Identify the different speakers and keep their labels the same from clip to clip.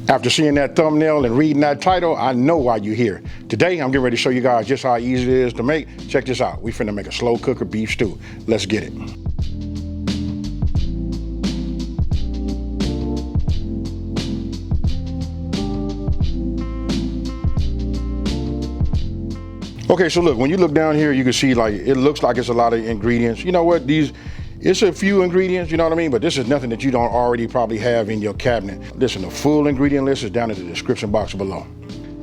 Speaker 1: After seeing that thumbnail and reading that title, I know why you're here. Today, I'm getting ready to show you guys just how easy it is to make. Check this out. We finna make a slow cooker beef stew. Let's get it. Okay, so look, when you look down here, you can see like, it looks like it's a lot of ingredients. You know what, it's a few ingredients, you know what I mean? But this is nothing that you don't already probably have in your cabinet. Listen, the full ingredient list is down in the description box below.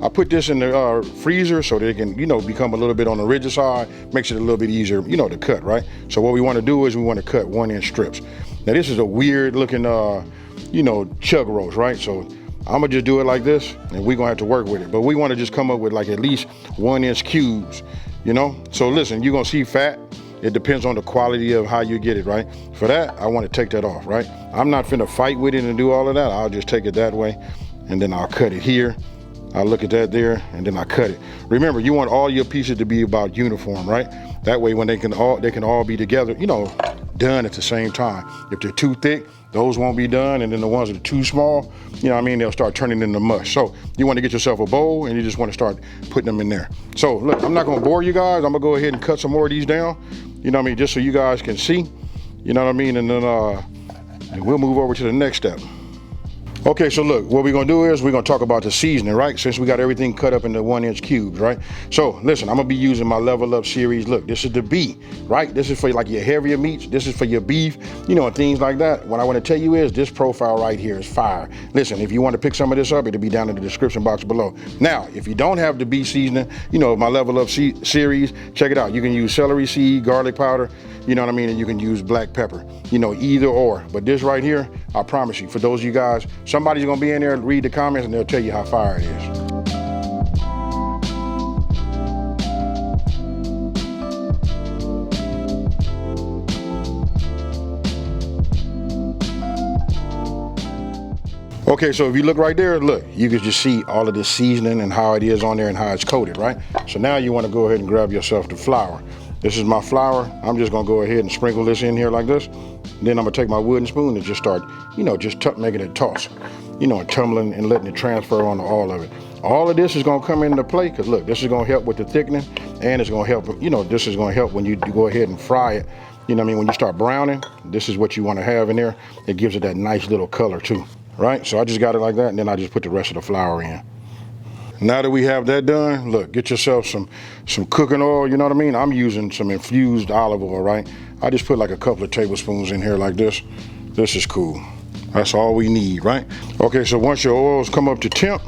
Speaker 1: I put this in the freezer so that it can, become a little bit on the rigid side, makes it a little bit easier, to cut, right? So what we want to do is we want to cut 1-inch strips. Now this is a weird looking, chug roast, right? So I'm gonna just do it like this and we're gonna have to work with it. But we want to just come up with like at least 1-inch cubes, So listen, you're gonna see fat. It depends on the quality of how you get it, right? For that, I want to take that off, right? I'm not finna fight with it and do all of that. I'll just take it that way and then I'll cut it here. I'll look at that there and then I cut it. Remember, you want all your pieces to be about uniform, right? That way when they can all be together, done at the same time. If they're too thick, those won't be done, and then the ones that are too small, they'll start turning into mush. So you want to get yourself a bowl and you just want to start putting them in there. So look, I'm not gonna bore you guys. I'm gonna go ahead and cut some more of these down, just so you guys can see, and then and we'll move over to the next step. Okay, so look, what we're gonna do is we're gonna talk about the seasoning, right? Since we got everything cut up into 1-inch cubes, right? So listen, I'm gonna be using my Level Up series. Look, this is the B, right? This is for like your heavier meats. This is for your beef, and things like that. What I wanna tell you is this profile right here is fire. Listen, if you wanna pick some of this up, it'll be down in the description box below. Now, if you don't have the B seasoning, my Level Up series, check it out. You can use celery seed, garlic powder, and you can use black pepper, either or. But this right here, I promise you, for those of you guys, somebody's gonna be in there, read the comments, and they'll tell you how fire it is. Okay, so if you look right there, look, you can just see all of this seasoning and how it is on there and how it's coated, right? So now you wanna go ahead and grab yourself the flour. This is my flour. I'm just gonna go ahead and sprinkle this in here like this. Then I'm gonna take my wooden spoon and just start, making it toss, and tumbling and letting it transfer onto all of it. All of this is gonna come into play, because look, this is gonna help with the thickening, and it's gonna help, this is gonna help when you go ahead and fry it. When you start browning, this is what you wanna have in there. It gives it that nice little color too, right? So I just got it like that, and then I just put the rest of the flour in. Now that we have that done, look, get yourself some cooking oil, I'm using some infused olive oil, right? I just put like a couple of tablespoons in here like this. This is cool. That's all we need, right? Okay, so once your oils come up to temp,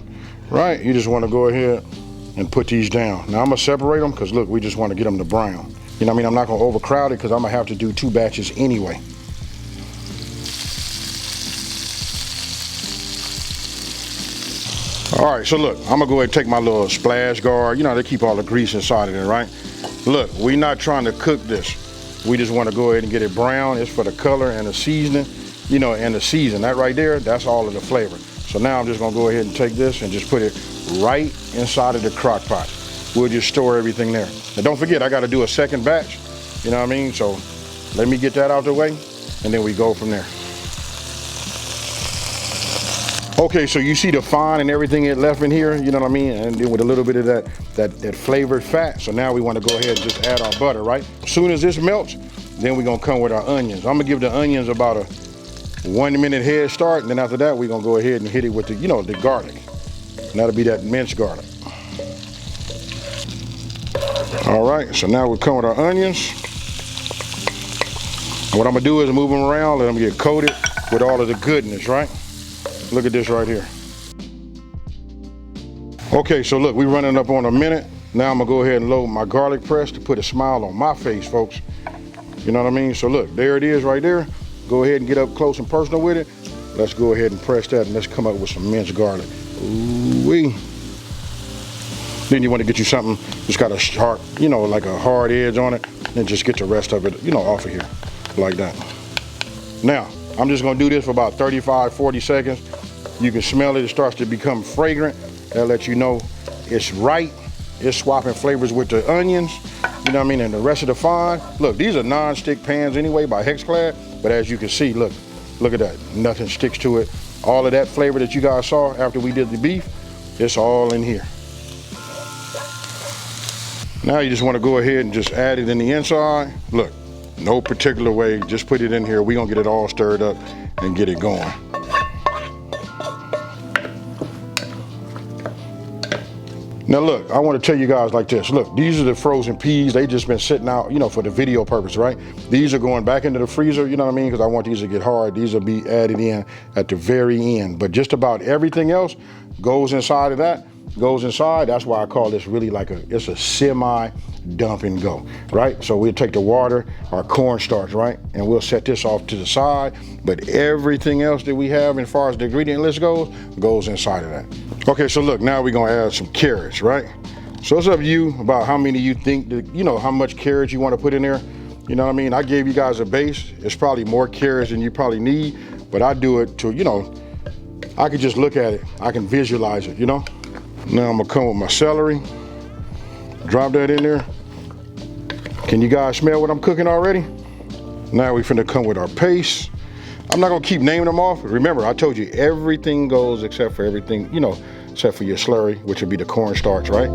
Speaker 1: right, you just wanna go ahead and put these down. Now I'm gonna separate them because look, we just wanna get them to brown. I'm not gonna overcrowd it because I'm gonna have to do 2 batches anyway. All right, so look, I'm gonna go ahead and take my little splash guard. They keep all the grease inside of it, right? Look, we're not trying to cook this. We just wanna go ahead and get it brown. It's for the color and the seasoning, and the season. That right there, that's all of the flavor. So now I'm just gonna go ahead and take this and just put it right inside of the crock pot. We'll just store everything there. Now don't forget, I gotta do a second batch, So let me get that out the way, and then we go from there. Okay, so you see the fine and everything it left in here, and then with a little bit of that flavored fat. So now we want to go ahead and just add our butter, right? As soon as this melts, then we're gonna come with our onions. I'm gonna give the onions about a 1-minute head start, and then after that, we're gonna go ahead and hit it with the garlic. And that'll be that minced garlic. All right, so now we'll come with our onions. And what I'm gonna do is move them around, let them get coated with all of the goodness, right? Look at this right here. Okay, so look, we're running up on a minute. Now I'm gonna go ahead and load my garlic press to put a smile on my face, folks. You know what I mean? So look, there it is right there. Go ahead and get up close and personal with it. Let's go ahead and press that, and let's come up with some minced garlic. Ooh-wee. Then you want to get you something that's got a sharp, like a hard edge on it, and just get the rest of it, off of here, like that. Now, I'm just gonna do this for about 35-40 seconds. You can smell it, it starts to become fragrant. That'll let you know it's right. It's swapping flavors with the onions, and the rest of the fine. Look, these are non-stick pans anyway by Hexclad, but as you can see, look at that. Nothing sticks to it. All of that flavor that you guys saw after we did the beef, it's all in here. Now you just want to go ahead and just add it in the inside. Look, no particular way, just put it in here. We're gonna get it all stirred up and get it going. Now look, I want to tell you guys like this. Look, these are the frozen peas. They just been sitting out, you know, for the video purpose, right? These are going back into the freezer, you know what I mean? Because I want these to get hard. These will be added in at the very end. But just about everything else goes inside of that, goes inside. That's why I call this really like it's a semi dump and go, right? So we'll take the water, our cornstarch, right? And we'll set this off to the side. But everything else that we have as far as the ingredient list goes inside of that. Okay, so look, now we're gonna add some carrots, right? So it's up to you about how many you think that, you know, how much carrots you want to put in there. You know what I mean? I gave you guys a base. It's probably more carrots than you probably need, but I do it to, you know, I can just look at it. I can visualize it, you know? Now I'm gonna come with my celery, drop that in there. Can you guys smell what I'm cooking already? Now we finna come with our paste. I'm not gonna keep naming them off. Remember, I told you everything goes except for everything, you know, except for your slurry, which would be the cornstarch, right?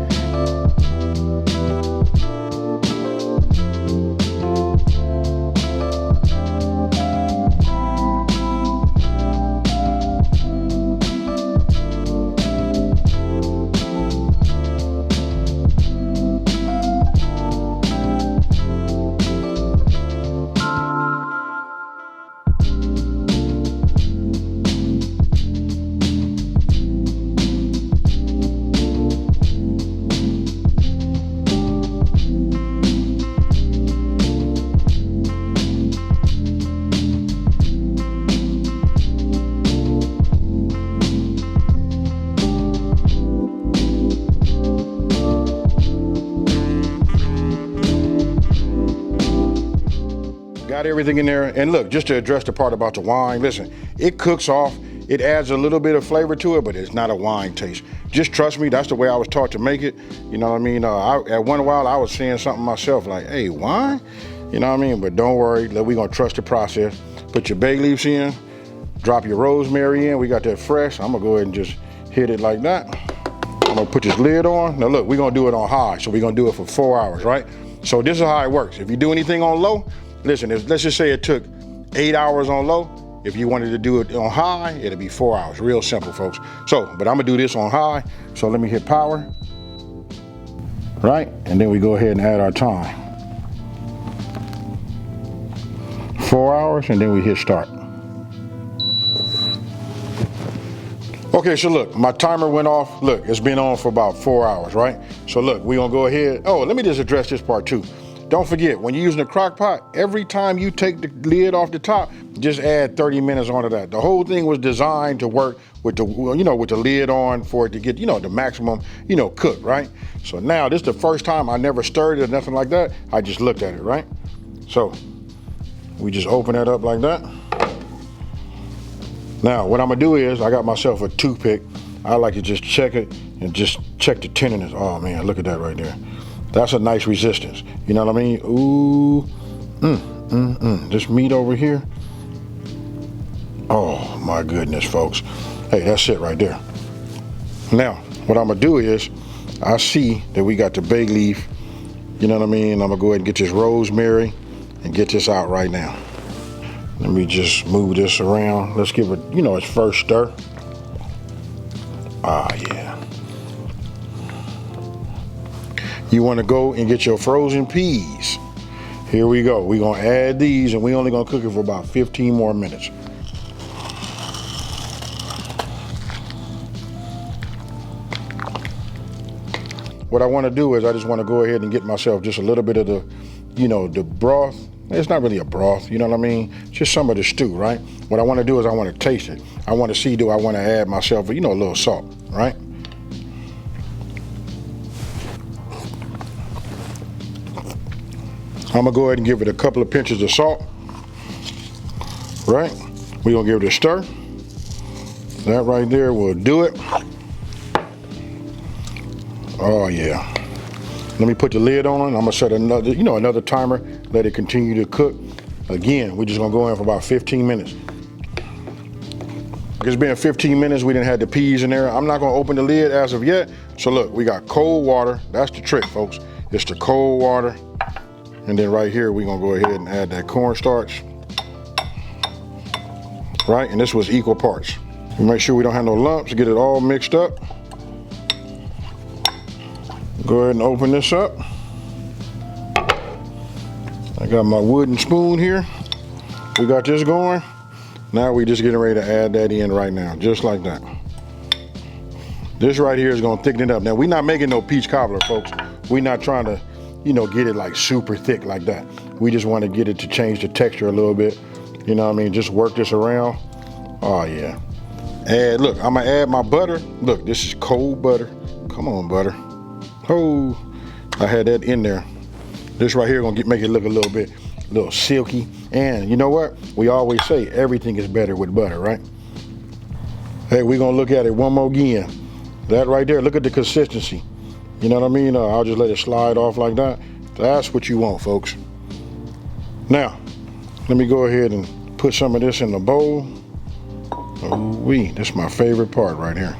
Speaker 1: Got everything in there. And look, just to address the part about the wine, listen, it cooks off, it adds a little bit of flavor to it, but it's not a wine taste. Just trust me, that's the way I was taught to make it. You know what I mean? At one while I was saying something myself like, hey, wine? You know what I mean? But don't worry, we're gonna trust the process. Put your bay leaves in, drop your rosemary in. We got that fresh. I'm gonna go ahead and just hit it like that. I'm gonna put this lid on. Now look, we're gonna do it on high. So we're gonna do it for 4 hours, right? So this is how it works. If you do anything on low, listen, let's just say it took 8 hours on low. If you wanted to do it on high, it'll be 4 hours. Real simple, folks. So, but I'm gonna do this on high. So let me hit power, right? And then we go ahead and add our time. 4 hours, and then we hit start. Okay, so look, my timer went off. Look, it's been on for about 4 hours, right? So look, we're gonna go ahead. Oh, let me just address this part too. Don't forget, when you're using a crock pot, every time you take the lid off the top, just add 30 minutes onto that. The whole thing was designed to work with the, you know, with the lid on for it to get, you know, the maximum, you know, cook, right? So now this is the first time I never stirred it or nothing like that. I just looked at it, right? So we just open that up like that. Now what I'm gonna do is I got myself a toothpick. I like to just check it and just check the tenderness. Oh man, look at that right there. That's a nice resistance. You know what I mean? Ooh, this meat over here. Oh my goodness, folks. Hey, that's it right there. Now, what I'm gonna do is, I see that we got the bay leaf. You know what I mean? I'm gonna go ahead and get this rosemary and get this out right now. Let me just move this around. Let's give it, you know, its first stir. Ah, yeah. You want to go and get your frozen peas. Here we go. We're going to add these, and we're only going to cook it for about 15 more minutes. What I want to do is I just want to go ahead and get myself just a little bit of the, you know, the broth. It's not really a broth, you know what I mean? Just some of the stew, right? What I want to do is I want to taste it. I want to see, do I want to add myself, you know, a little salt, right? I'm gonna go ahead and give it a couple of pinches of salt, right? We're gonna give it a stir. That right there will do it. Oh yeah. Let me put the lid on. I'm gonna set another, you know, another timer, let it continue to cook. Again, we're just gonna go in for about 15 minutes. It's been 15 minutes, we didn't have the peas in there. I'm not gonna open the lid as of yet. So look, we got cold water. That's the trick, folks. It's the cold water. And then right here, we're gonna go ahead and add that cornstarch. Right, and this was equal parts. Make sure we don't have no lumps, get it all mixed up. Go ahead and open this up. I got my wooden spoon here. We got this going. Now we just getting ready to add that in right now, just like that. This right here is gonna thicken it up. Now we're not making no peach cobbler, folks. We're not trying to, you know, get it like super thick like that. We just want to get it to change the texture a little bit. You know what I mean? Just work this around. Oh yeah. And look, I'm gonna add my butter. Look, this is cold butter. Come on, butter. Oh, I had that in there. This right here gonna make it look a little silky. And you know what? We always say everything is better with butter, right? Hey, we're gonna look at it one more again. That right there, look at the consistency. You know what I mean? I'll just let it slide off like that. That's what you want, folks. Now, let me go ahead and put some of this in the bowl. Oh-wee, this is my favorite part right here.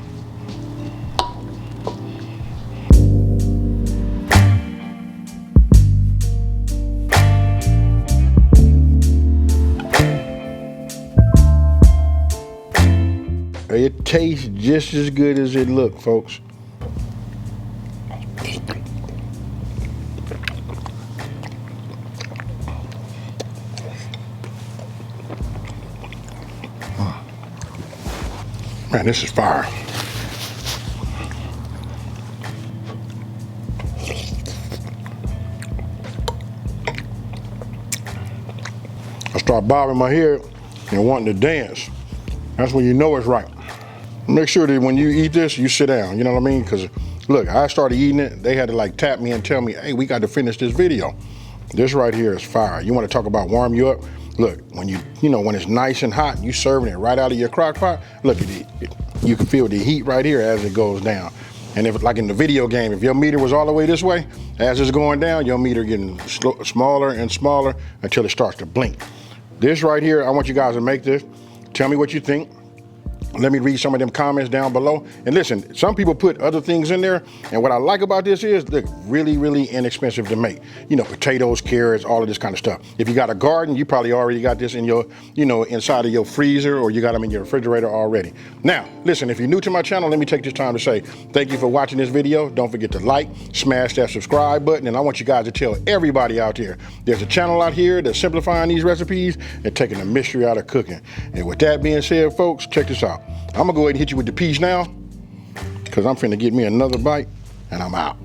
Speaker 1: It tastes just as good as it looks, folks. Man, this is fire. I start bobbing my head and wanting to dance. That's when you know it's right. Make sure that when you eat this, you sit down, you know what I mean? Because look, I started eating it, they had to like tap me and tell me, hey, we got to finish this video. This right here is fire. You want to talk about warm you up? Look, when when it's nice and hot, you serving it right out of your crock pot, look at it. You can feel the heat right here as it goes down. And if, like in the video game, if your meter was all the way this way, as it's going down, your meter getting smaller and smaller until it starts to blink. This right here, I want you guys to make this. Tell me what you think. Let me read some of them comments down below. And listen, some people put other things in there. And what I like about this is, look, really, really inexpensive to make. You know, potatoes, carrots, all of this kind of stuff. If you got a garden, you probably already got this in your, inside of your freezer, or you got them in your refrigerator already. Now, listen, if you're new to my channel, let me take this time to say thank you for watching this video. Don't forget to like, smash that subscribe button. And I want you guys to tell everybody out there, there's a channel out here that's simplifying these recipes and taking the mystery out of cooking. And with that being said, folks, check this out. I'm gonna go ahead and hit you with the peas now, because I'm finna get me another bite, and I'm out.